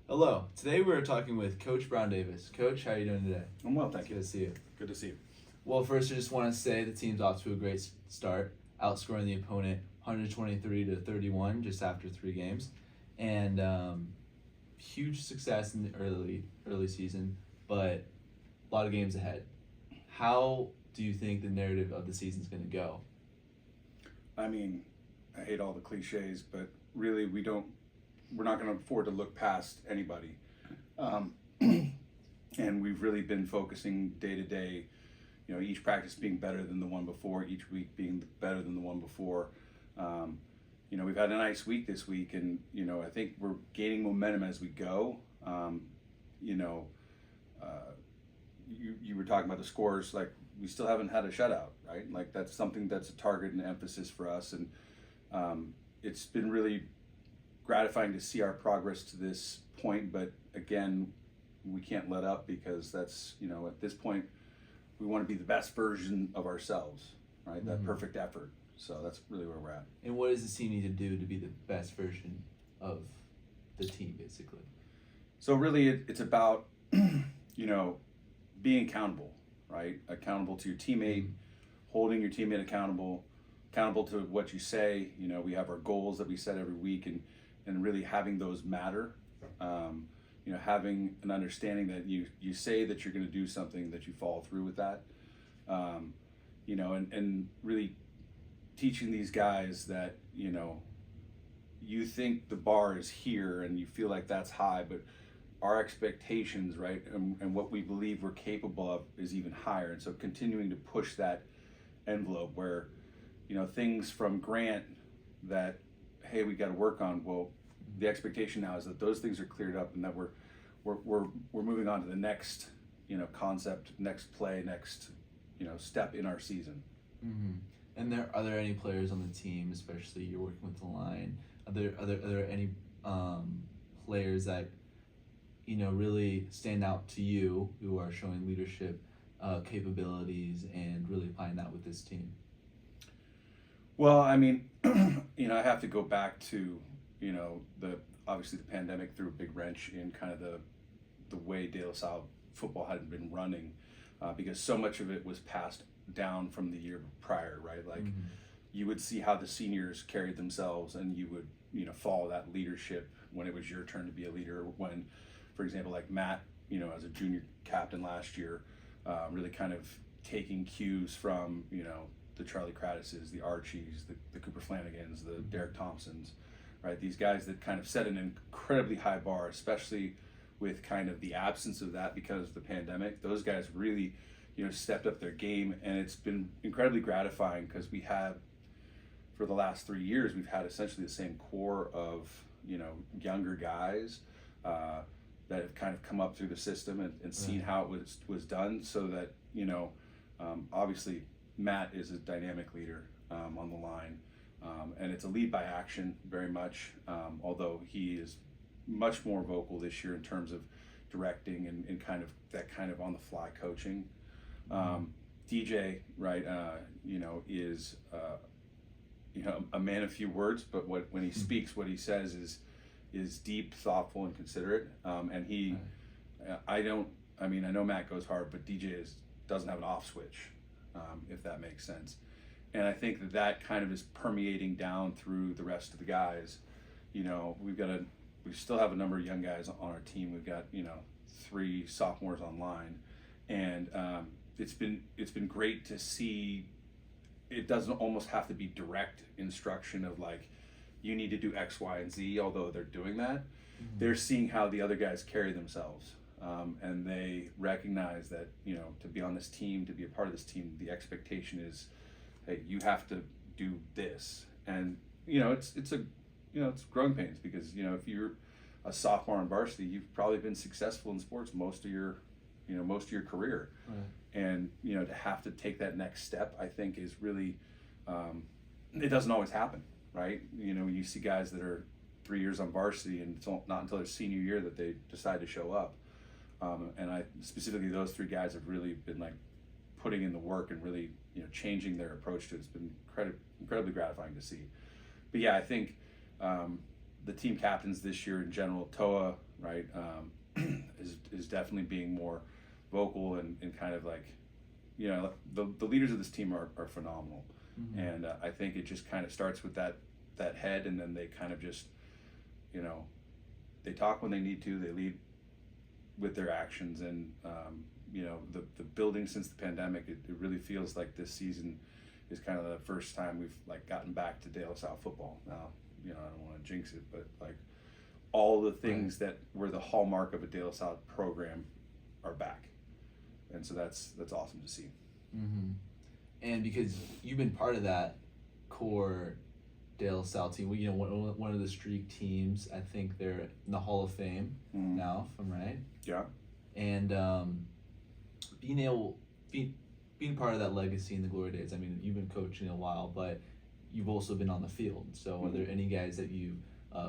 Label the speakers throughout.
Speaker 1: Hello. Today we're talking with Coach Brown Davis. Coach, how are you doing today?
Speaker 2: I'm well, thank
Speaker 1: Good
Speaker 2: you.
Speaker 1: to see you.
Speaker 2: Good to see you.
Speaker 1: Well, first I just want to say the team's off to a great start, outscoring the opponent 123 to 31 just after 3 games, and huge success in the early season, but a lot of games ahead. How do you think the narrative of the season is going to go?
Speaker 2: I mean, I hate all the cliches, but really, we're not going to afford to look past anybody. Um, and we've really been focusing day to day, each practice being better than the one before, each week being better than the one before. We've had a nice week this week, and, I think we're gaining momentum as we go. You know, you were talking about the scores, like we still haven't had a shutout, right? Like that's something that's a target and emphasis for us, and it's been really gratifying to see our progress to this point. But again, we can't let up because that's at this point we want to be the best version of ourselves, right? That perfect effort. So that's really where we're at.
Speaker 1: And what does the team need to do to be the best version of the team, basically?
Speaker 2: So really, it's about being accountable, right? Accountable to your teammate, holding your teammate accountable to what you say. We have our goals that we set every week, and really having those matter. Having an understanding that you say that you're going to do something, that you follow through with that. And really teaching these guys that you think the bar is here and you feel like that's high, but our expectations, right, and what we believe we're capable of is even higher. And so continuing to push that envelope where, things from Grant that, hey, we got to work on. Well, the expectation now is that those things are cleared up and that we're moving on to the next, concept, next play, next, step in our season.
Speaker 1: Mm-hmm. And are there any players on the team, especially you're working with the line? Are there any players that really stand out to you who are showing leadership capabilities and really applying that with this team?
Speaker 2: Well, I mean, I have to go back to obviously the pandemic threw a big wrench in kind of the way De La Salle football had been running, because so much of it was passed down from the year prior, right? Like you would see how the seniors carried themselves, and you would follow that leadership when it was your turn to be a leader. When, for example, like Matt, as a junior captain last year, really kind of taking cues from the Charlie Cratises, the Archies, the Cooper Flanagans, the Derek Thompsons, right? These guys that kind of set an incredibly high bar, especially with kind of the absence of that because of the pandemic. Those guys really stepped up their game, and it's been incredibly gratifying because we have, for the last 3 years, we've had essentially the same core of younger guys that have kind of come up through the system and seen how it was done. So that obviously Matt is a dynamic leader on the line, and it's a lead by action very much. Although he is much more vocal this year in terms of directing and kind of that kind of on the fly coaching. DJ, right, is a man of few words, but when he speaks, what he says is deep, thoughtful, and considerate. And he, I know Matt goes hard, but DJ doesn't have an off switch, if that makes sense. And I think that kind of is permeating down through the rest of the guys. We still have a number of young guys on our team. We've got 3 sophomores online, and it's been great to see. It doesn't almost have to be direct instruction of like, you need to do X, Y, and Z, although they're doing that. They're seeing how the other guys carry themselves, and they recognize that to be on this team, to be a part of this team, the expectation is, hey, you have to do this. And it's growing pains because if you're a sophomore on varsity, you've probably been successful in sports most of your career.
Speaker 1: Right.
Speaker 2: And to have to take that next step, I think is really it doesn't always happen, right? You see guys that are 3 years on varsity, and it's not until their senior year that they decide to show up. And I specifically, those 3 guys have really been like putting in the work and really changing their approach to it. It's been incredibly gratifying to see. But yeah, I think the team captains this year in general, Toa, right, is definitely being more vocal and kind of like, you know, the leaders of this team are phenomenal.
Speaker 1: Mm-hmm.
Speaker 2: And I think it just kind of starts with that head, and then they kind of just, you know, they talk when they need to, they lead with their actions. And you know, the building since the pandemic, it really feels like this season is kind of the first time we've like gotten back to De La Salle football. Now, you know, I don't want to jinx it, but like all the things that were the hallmark of a De La Salle program are back, and so that's awesome to see.
Speaker 1: Mm-hmm. And because you've been part of that core De La Salle team, you know, one of the streak teams. I think they're in the Hall of Fame now, if I'm right.
Speaker 2: Yeah.
Speaker 1: And being part of that legacy in the glory days. I mean, you've been coaching a while, but you've also been on the field. So, are there any guys that you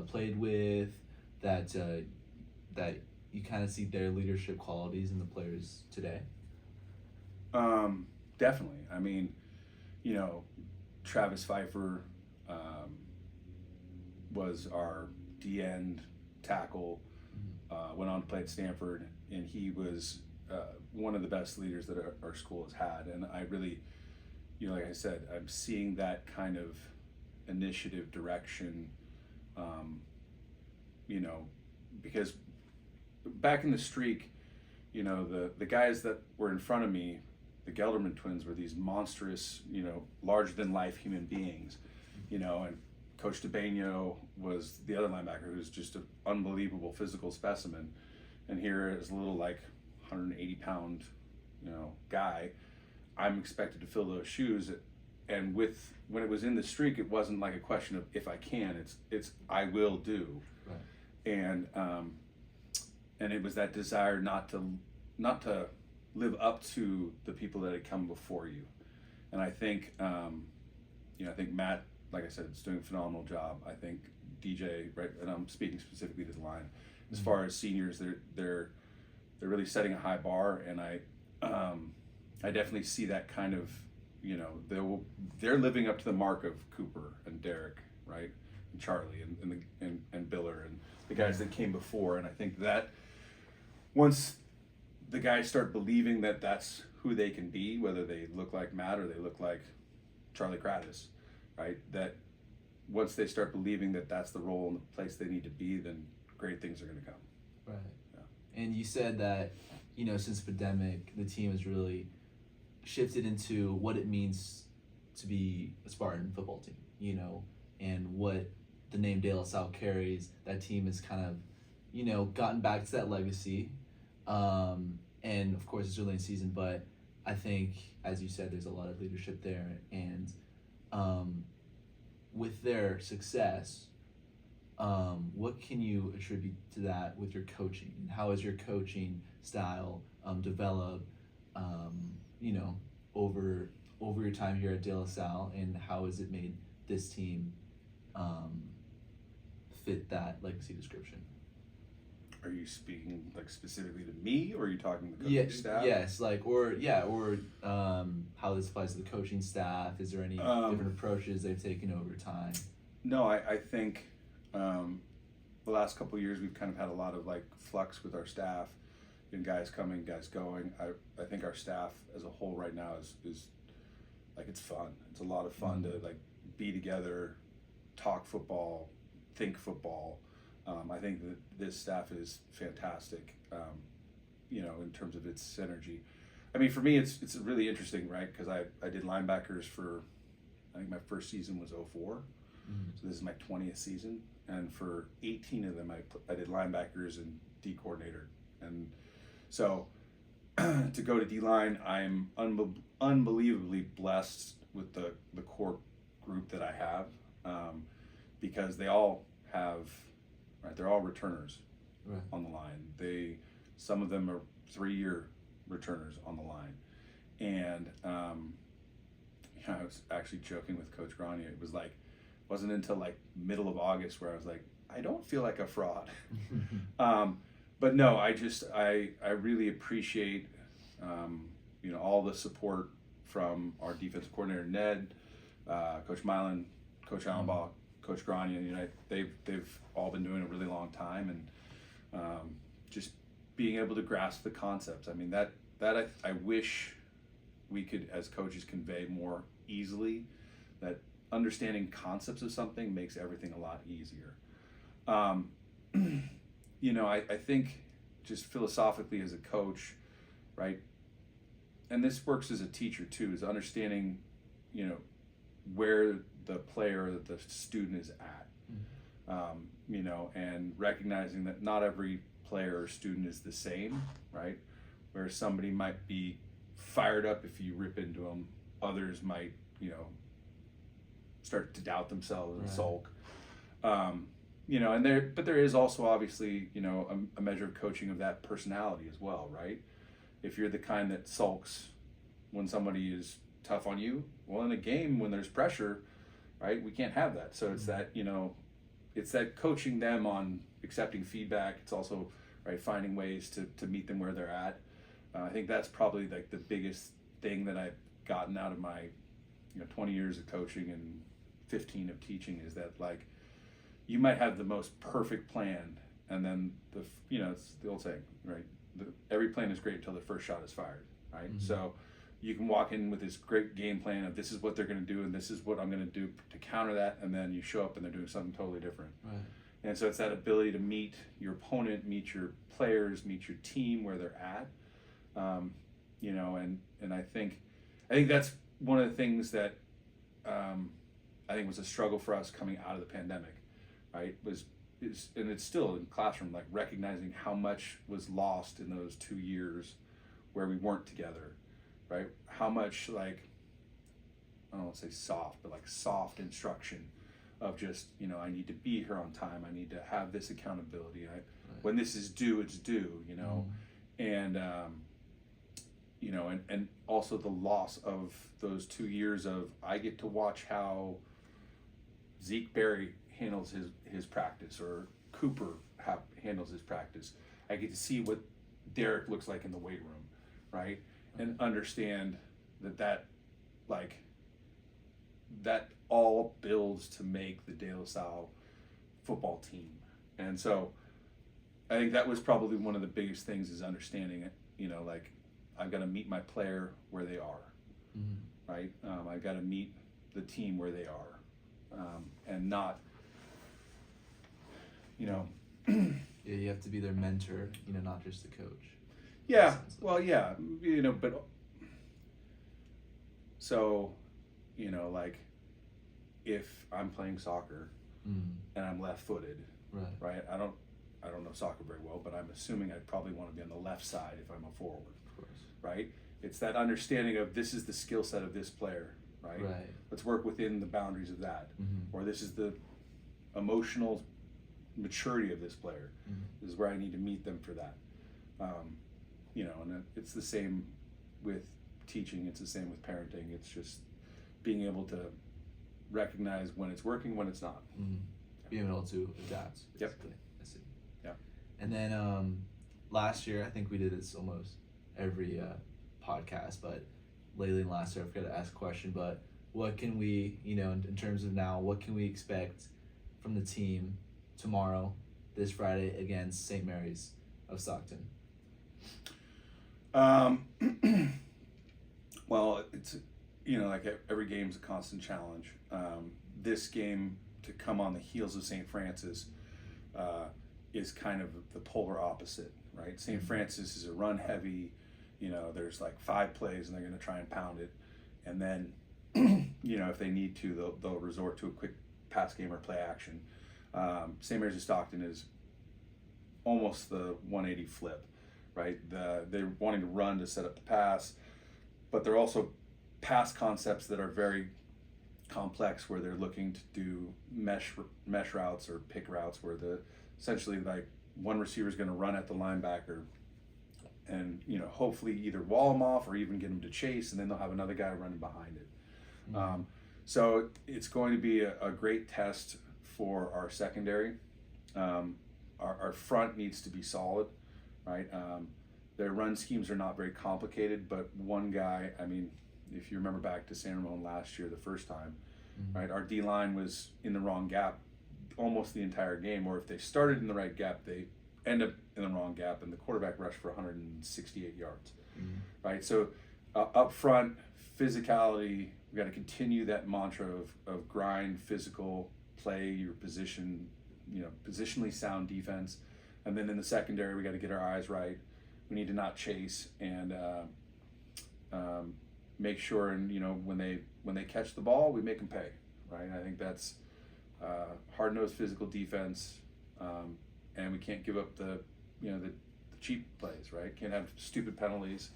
Speaker 1: played with that you kind of see their leadership qualities in the players today?
Speaker 2: Definitely. I mean, you know, Travis Pfeiffer was our D-end tackle, went on to play at Stanford, and he was one of the best leaders that our school has had. And I really, you know, like I said, I'm seeing that kind of initiative, direction, you know, because back in the streak, you know, the guys that were in front of me, the Gelderman twins, were these monstrous, you know, larger than life human beings, you know, and Coach DeBaino was the other linebacker who's just an unbelievable physical specimen. And here is a little like 180-pound, you know, guy. I'm expected to fill those shoes. And when it was in the streak, it wasn't like a question of if I can, it's I will do.
Speaker 1: Right.
Speaker 2: And it was that desire not to live up to the people that had come before you. And I think, you know, I think Matt, like I said, is doing a phenomenal job. I think DJ, right, and I'm speaking specifically to the line, as far as seniors, they're really setting a high bar, and I definitely see that kind of, you know, they're living up to the mark of Cooper and Derek, right, and Charlie and Biller and the guys that came before. And I think that once the guys start believing that that's who they can be, whether they look like Matt or they look like Charlie Kratis, right, that once they start believing that that's the role and the place they need to be, then great things are going to come.
Speaker 1: Right.
Speaker 2: Yeah.
Speaker 1: And you said that, you know, since the pandemic, the team has really shifted into what it means to be a Spartan football team, you know, and what the name De La Salle carries. That team has kind of, you know, gotten back to that legacy. And of course it's early in the season, but I think, as you said, there's a lot of leadership there. And with their success, what can you attribute to that with your coaching? And how has your coaching style developed, you know, over your time here at De La Salle, and how has it made this team fit that legacy description?
Speaker 2: Are you speaking like specifically to me, or are you talking to the coaching staff?
Speaker 1: Yes, like or how this applies to the coaching staff. Is there any different approaches they've taken over time?
Speaker 2: No, I think the last couple of years we've kind of had a lot of like flux with our staff, and guys coming, guys going. I think our staff as a whole right now is like, it's fun. It's a lot of fun to like be together, talk football, think football. I think that this staff is fantastic, you know, in terms of its synergy. I mean, for me, it's really interesting, right? Because I did linebackers for, I think my first season was 04. So this is my 20th season. And for 18 of them, I did linebackers and D coordinator. And so to go to D-line, I'm unbelievably blessed with the core group that I have, because they all have, right, they're all returners on the line. Some of them are 3-year returners on the line. And you know, I was actually joking with Coach Grania. It wasn't until like middle of August where I was like, I don't feel like a fraud. But no, I really appreciate, you know, all the support from our defensive coordinator, Ned, Coach Milan, Coach Allenbaugh, Coach Grania, they've all been doing it a really long time, and just being able to grasp the concepts. I mean, that I wish we could, as coaches, convey more easily, that understanding concepts of something makes everything a lot easier. I think just philosophically as a coach, right, and this works as a teacher too, is understanding, where the player, the student is at, and recognizing that not every player or student is the same, right? Where somebody might be fired up if you rip into them, others might, start to doubt themselves and sulk. But there is also obviously, a measure of coaching of that personality as well, right? If you're the kind that sulks when somebody is tough on you, well, in a game when there's pressure, right, we can't have that. So it's that, it's that coaching them on accepting feedback. It's also, right, finding ways to meet them where they're at. I think that's probably like the biggest thing that I've gotten out of my, 20 years of coaching and 15 of teaching, is that, like, you might have the most perfect plan, and then it's the old saying, right? Every plan is great until the first shot is fired, right? Mm-hmm. So you can walk in with this great game plan of this is what they're going to do and this is what I'm going to do to counter that, and then you show up and they're doing something totally different. Right. And so it's that ability to meet your opponent, meet your players, meet your team where they're at, and I think that's one of the things that I think was a struggle for us coming out of the pandemic, right? And it's still in the classroom, like recognizing how much was lost in those 2 years where we weren't together, right? How much, like, I don't want to say soft, but like soft instruction of just, I need to be here on time. I need to have this accountability. When this is due, it's due, and and also the loss of those 2 years of, I get to watch how Zeke Berry handles his practice, or Cooper handles his practice. I get to see what Derek looks like in the weight room, right? And understand that all builds to make the De La Salle football team. And so I think that was probably one of the biggest things, is understanding it, like, I've got to meet my player where they are, right? I've got to meet the team where they are, and not, yeah,
Speaker 1: you have to be their mentor, not just the coach.
Speaker 2: Yeah, well, yeah, but so, like, if I'm playing soccer and I'm left-footed, right? I don't know soccer very well, but I'm assuming I'd probably want to be on the left side if I'm a forward, of course, right? It's that understanding of, this is the skill set of this player, right? Let's work within the boundaries of that, or this is the emotional maturity of this player. This is where I need to meet them for that. And it's the same with teaching. It's the same with parenting. It's just being able to recognize when it's working, when it's not.
Speaker 1: Being able to adapt. Basically.
Speaker 2: Yep.
Speaker 1: I see.
Speaker 2: Yeah.
Speaker 1: And then last year, I think we did this almost every podcast, but lately in last year, I forgot to ask a question, but what can we, in terms of now, what can we expect from the team tomorrow, this Friday, against St. Mary's of Stockton?
Speaker 2: Well, it's, like every game's a constant challenge. This game, to come on the heels of St. Francis, is kind of the polar opposite, right? St. Francis is a run heavy, there's like 5 plays and they're going to try and pound it. And then, if they need to, they'll resort to a quick pass game or play action. St. Mary's of Stockton is almost the 180 flip, right? They're wanting to run to set up the pass, but they're also pass concepts that are very complex, where they're looking to do mesh routes or pick routes, where essentially like one receiver is going to run at the linebacker and hopefully either wall them off or even get them to chase, and then they'll have another guy running behind it. So it's going to be a great test for our secondary. Our front needs to be solid, right? Their run schemes are not very complicated, but one guy, I mean, if you remember back to San Ramon last year, the first time, right? Our D line was in the wrong gap almost the entire game, or if they started in the right gap, they end up in the wrong gap, and the quarterback rushed for 168 yards, right? So up front, physicality. We got to continue that mantra of grind, physical play, your position, positionally sound defense, and then in the secondary, we got to get our eyes right. We need to not chase and make sure, and when they catch the ball, we make them pay, right? I think that's hard-nosed physical defense, and we can't give up the cheap plays, right? Can't have stupid penalties,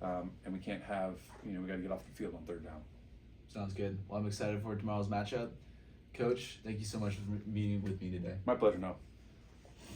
Speaker 2: and we can't have we got to get off the field on third down.
Speaker 1: Sounds good. Well, I'm excited for tomorrow's matchup. Coach, thank you so much for meeting with me today.
Speaker 2: My pleasure, no.